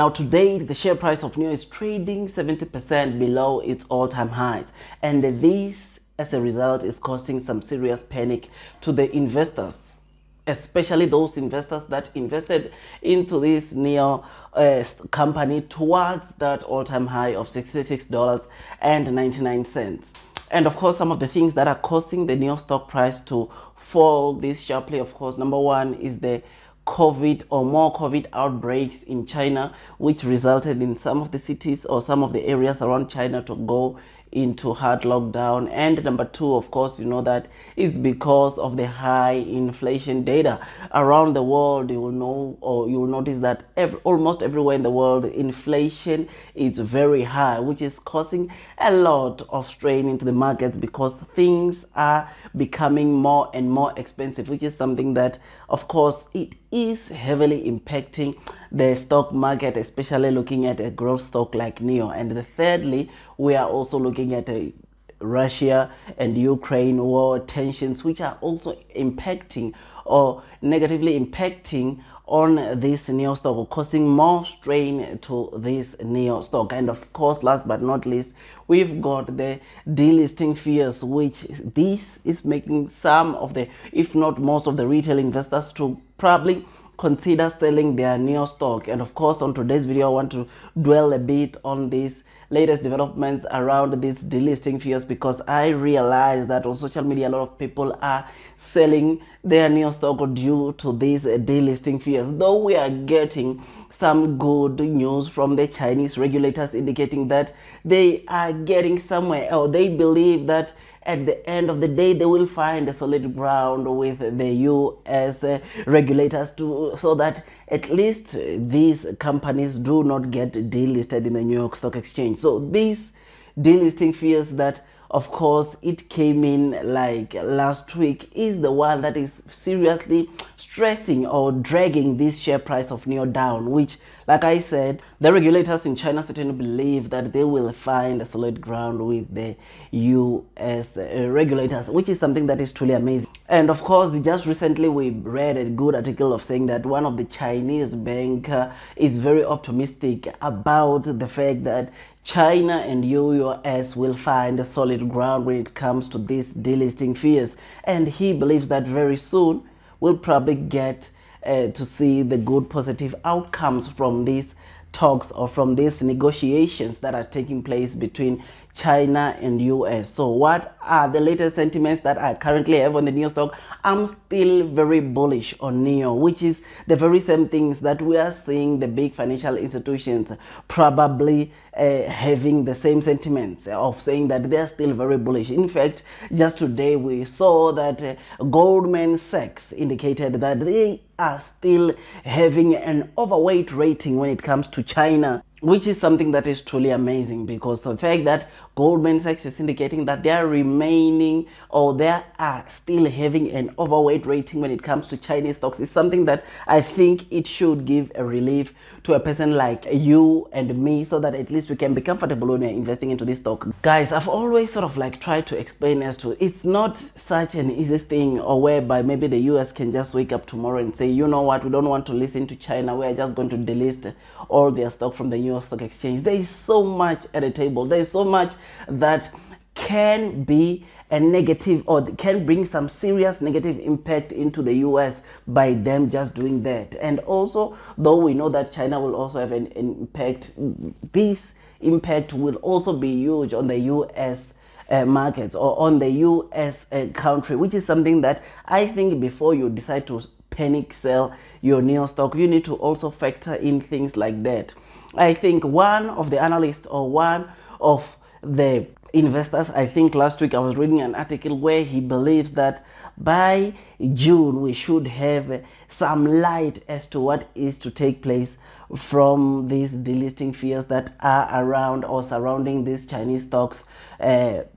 Now today, the share price of Nio is trading 70% below its all-time highs, and this as a result is causing some serious panic to the investors, especially those investors that invested into this Nio company towards that all-time high of $66.99. And of course, some of the things that are causing the Nio stock price to fall this sharply, of course, number one is the COVID or more COVID outbreaks in China, which resulted in some of the cities or some of the areas around China to go into hard lockdown. And number two, of course, you know that is because of the high inflation data around the world. You will know, or you will notice that almost everywhere in the world, inflation is very high, which is causing a lot of strain into the markets because things are becoming more and more expensive, which is something that, of course, it is heavily impacting the stock market, especially looking at a growth stock like Nio. And thirdly, we are also looking at a Russia and Ukraine war tensions, which are also impacting or negatively impacting on this Nio stock, or causing more strain to this Nio stock. And of course, last but not least, we've got the delisting fears, which this is making some of the, if not most of the retail investors to probably consider selling their Nio stock. And of course, on today's video, I want to dwell a bit on these latest developments around these delisting fears, because I realize that on social media a lot of people are selling their Nio stock due to these delisting fears, though we are getting some good news from the Chinese regulators indicating that they are getting somewhere, or they believe that at the end of the day they will find a solid ground with the US regulators so that at least these companies do not get delisted in the New York Stock Exchange. So these delisting fears that, of course, it came in like last week, is the one that is seriously stressing or dragging this share price of Nio down, which, like I said, the regulators in China certainly believe that they will find a solid ground with the US regulators, which is something that is truly amazing. And of course, just recently we read a good article of saying that one of the Chinese banker is very optimistic about the fact that China and US will find a solid ground when it comes to these delisting fears. And he believes that very soon we'll probably get to see the good positive outcomes from these talks or from these negotiations that are taking place between China and US. So what are the latest sentiments that I currently have on the Nio stock? I'm still very bullish on Nio, which is the very same things that we are seeing the big financial institutions probably having the same sentiments of saying that they're still very bullish. In fact, just today we saw that Goldman Sachs indicated that they are still having an overweight rating when it comes to China, which is something that is truly amazing, because the fact that Goldman Sachs is indicating that they are remaining, or they are still having an overweight rating when it comes to Chinese stocks, is something that I think it should give a relief to a person like you and me, so that at least we can be comfortable when we're investing into this stock. Guys, I've always sort of like tried to explain as to, it's not such an easy thing, or whereby maybe the US can just wake up tomorrow and say, you know what, we don't want to listen to China, we're just going to delist all their stock from the New York Stock Exchange. There is so much at the table. There is so much that can be a negative, or can bring some serious negative impact into the US by them just doing that. And also, though we know that China will also have an impact, this impact will also be huge on the US markets, or on the US country, which is something that I think before you decide to panic sell your Nio stock, you need to also factor in things like that. I think one of the analysts, or one of the investors, I think last week I was reading an article where he believes that by June we should have some light as to what is to take place from these delisting fears that are around or surrounding these Chinese stocks,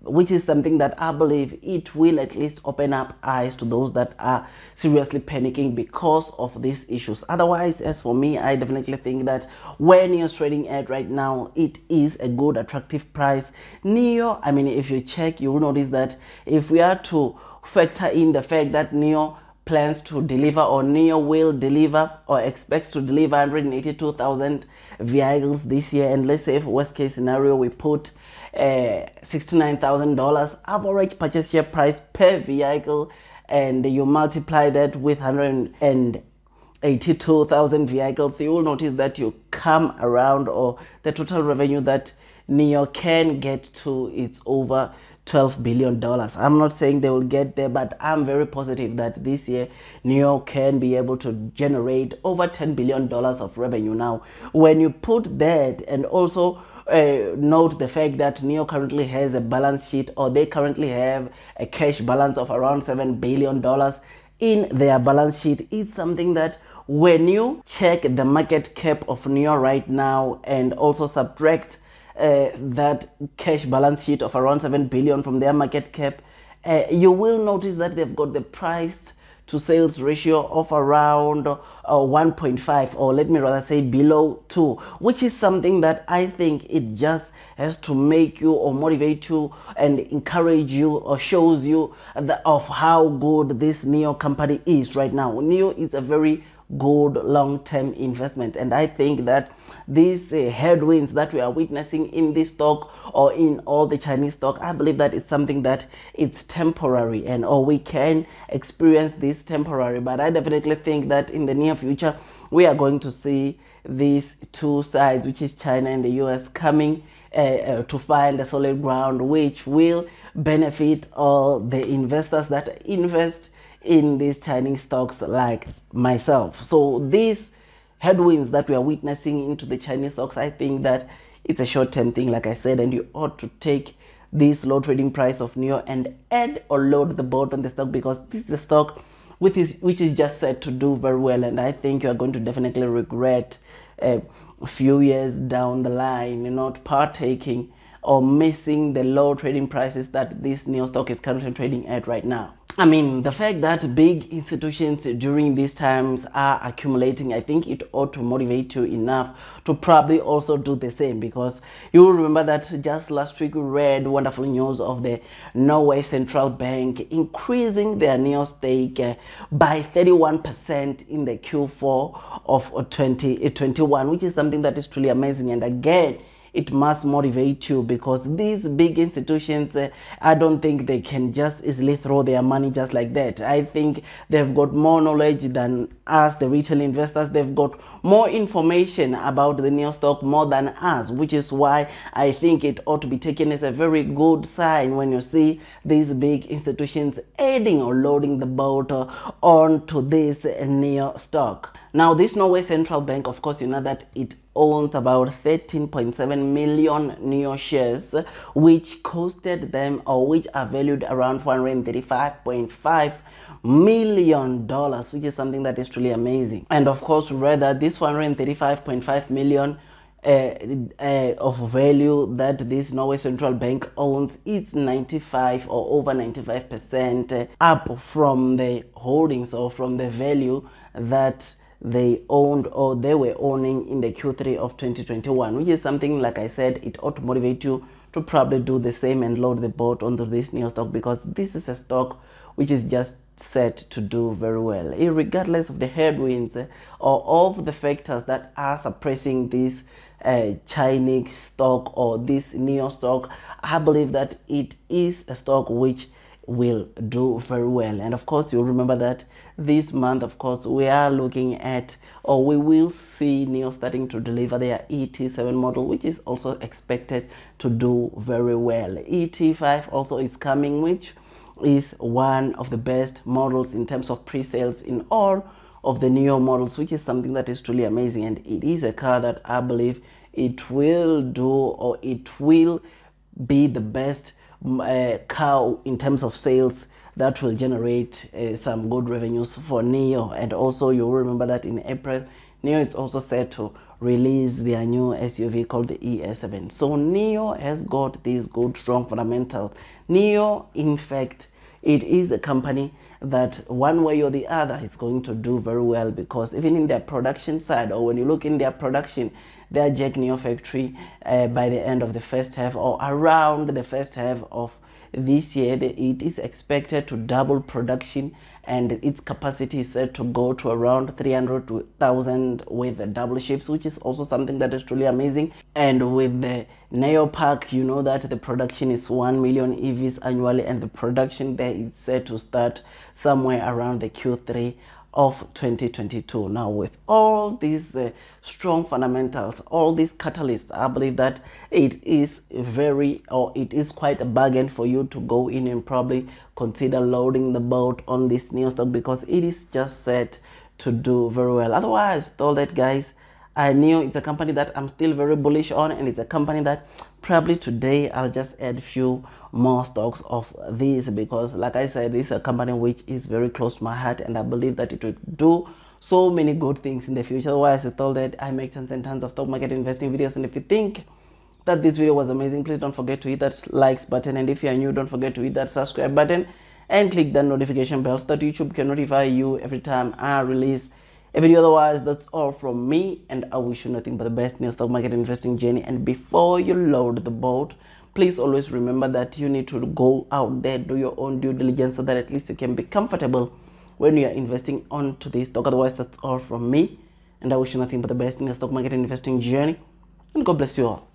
which is something that I believe it will at least open up eyes to those that are seriously panicking because of these issues. Otherwise, as for me, I definitely think that where Nio is trading at right now, it is a good attractive price. Nio, I mean, if you check, you will notice that if we are to factor in the fact that Nio plans to deliver, or Nio will deliver or expects to deliver 182,000 vehicles this year. And let's say for worst case scenario we put $69,000 average purchase share price per vehicle, and you multiply that with 182,000 vehicles, you will notice that you come around, or the total revenue that Nio can get to, it's over $12 billion. I'm not saying they will get there, but I'm very positive that this year Nio can be able to generate over $10 billion of revenue. Now, when you put that, and also note the fact that Nio currently has a balance sheet, or they currently have a cash balance of around $7 billion in their balance sheet, it's something that when you check the market cap of Nio right now and also subtract that cash balance sheet of around 7 billion from their market cap, you will notice that they've got the price to sales ratio of around 1.5, or let me rather say below 2, which is something that I think it just has to make you or motivate you and encourage you, or shows you of how good this Nio company is right now. Nio is a very good long-term investment, and I think that these headwinds that we are witnessing in this stock or in all the Chinese stock, I believe that it's something that it's temporary, and or we can experience this temporary, but I definitely think that in the near future we are going to see these two sides, which is China and the US, coming to find a solid ground, which will benefit all the investors that invest in these Chinese stocks like myself. So these headwinds that we are witnessing into the Chinese stocks, I think that it's a short-term thing, like I said, and you ought to take this low trading price of Nio and add or load the boat on the stock, because this is a stock which is just set to do very well, and I think you are going to definitely regret a few years down the line not partaking or missing the low trading prices that this Nio stock is currently trading at right now. I mean, the fact that big institutions during these times are accumulating, I think it ought to motivate you enough to probably also do the same, because you will remember that just last week we read wonderful news of the Norway central bank increasing their Nio stake by 31% in the Q4 of 2021, which is something that is truly amazing. And again, it must motivate you, because these big institutions, I don't think they can just easily throw their money just like that. I think they've got more knowledge than us, the retail investors. They've got more information about the Nio stock more than us, which is why I think it ought to be taken as a very good sign when you see these big institutions adding or loading the boat onto this Nio stock. Now, this Norway central bank, of course, you know that it owns about 13.7 million Nio shares, which costed them, or which are valued around $435.5 million, which is something that is truly amazing. And of course, rather, this 435.5 million of value that this Norway central bank owns, it's 95 or over 95% up from the holdings or from the value that they owned or they were owning in the Q3 of 2021, which is something, like I said, it ought to motivate you to probably do the same and load the boat onto this Nio stock, because this is a stock which is just set to do very well, regardless of the headwinds or of the factors that are suppressing this Chinese stock or this Nio stock. I believe that it is a stock which will do very well. And of course, you'll remember that this month, of course, we are looking at, or we will see Nio starting to deliver their ET7 model, which is also expected to do very well. ET5 also is coming, which is one of the best models in terms of pre-sales in all of the Nio models, which is something that is truly amazing. And it is a car that I believe it will do, or it will be the best car in terms of sales that will generate some good revenues for Nio. And also, you'll remember that in April, Nio is also set to release their new SUV called the ES7. So Nio has got these good, strong fundamentals. Nio, in fact, it is a company that one way or the other is going to do very well, because even in their production side, or when you look in their production, their Jack Nio factory by the end of the first half, or around the first half of this year it is expected to double production, and its capacity is set to go to around 300,000 with the double shifts, which is also something that is truly amazing. And with the Nio Park, you know that the production is 1 million EVs annually, and the production there is set to start somewhere around the Q3 of 2022. Now, with all these strong fundamentals, all these catalysts, I believe that it is quite a bargain for you to go in and probably consider loading the boat on this new stock, because it is just set to do very well. Otherwise, all that, guys, I knew it's a company that I'm still very bullish on, and it's a company that probably today I'll just add a few more stocks of these, because like I said, this is a company which is very close to my heart, and I believe that it will do so many good things in the future. Otherwise, I thought that I make tons and tons of stock market investing videos, and if you think that this video was amazing, please don't forget to hit that likes button, and if you are new, don't forget to hit that subscribe button and click that notification bell so that YouTube can notify you every time I release a video. Otherwise, that's all from me, and I wish you nothing but the best in your stock market investing journey. And before you load the boat, please always remember that you need to go out there, do your own due diligence, so that at least you can be comfortable when you are investing onto this stock. Otherwise, that's all from me, and I wish you nothing but the best in your stock market investing journey, and God bless you all.